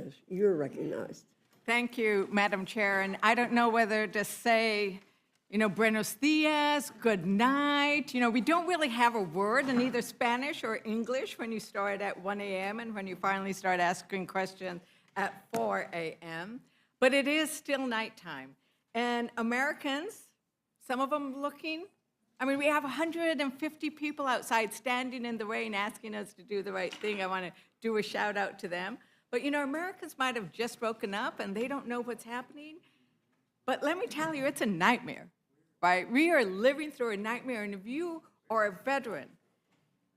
Baptist. You're recognized. Thank you, Madam Chair. And I don't know whether to say, buenos dias, good night. We don't really have a word in either Spanish or English when you start at 1 a.m. and when you finally start asking questions at 4 a.m. But it is still nighttime. And Americans, some of them looking, we have 150 people outside standing in the rain asking us to do the right thing. I want to do a shout out to them. But Americans might have just woken up and they don't know what's happening. But let me tell you, it's a nightmare, right? We are living through a nightmare. And if you are a veteran,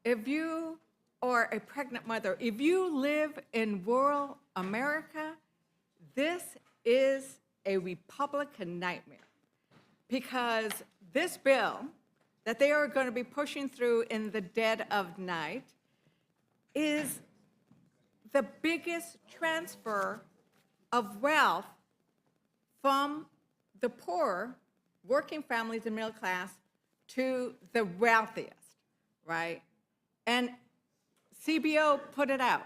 if you are a pregnant mother, if you live in rural America, this is a Republican nightmare. Because this bill that they are going to be pushing through in the dead of night is the biggest transfer of wealth from the poor, working families and middle class to the wealthiest, right? And CBO put it out.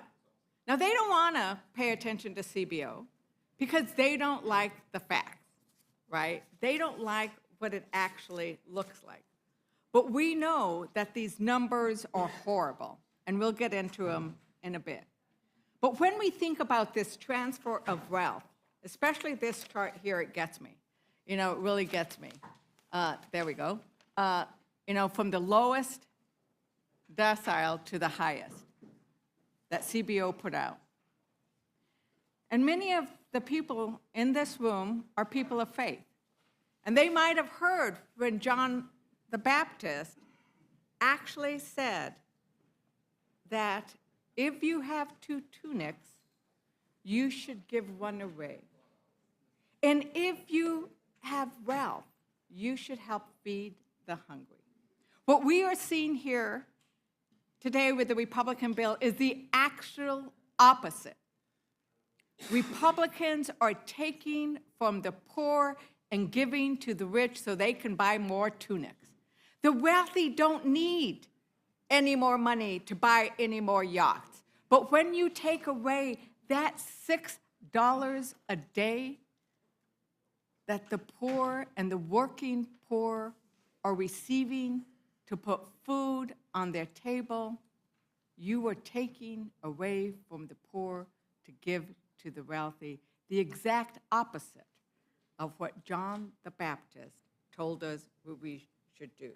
Now, they don't want to pay attention to CBO because they don't like the facts, right? They don't like what it actually looks like. But we know that these numbers are horrible, and we'll get into them in a bit. But when we think about this transfer of wealth, especially this chart here, it gets me. It really gets me. There we go. From the lowest decile to the highest that CBO put out. And many of the people in this room are people of faith. And they might have heard when John the Baptist actually said that if you have 2 tunics, you should give one away. And if you have wealth, you should help feed the hungry. What we are seeing here today with the Republican bill is the actual opposite. Republicans are taking from the poor and giving to the rich so they can buy more tunics. The wealthy don't need any more money to buy any more yachts. But when you take away that $6 a day that the poor and the working poor are receiving to put food on their table, you are taking away from the poor to give to the wealthy, the exact opposite of what John the Baptist told us what we should do.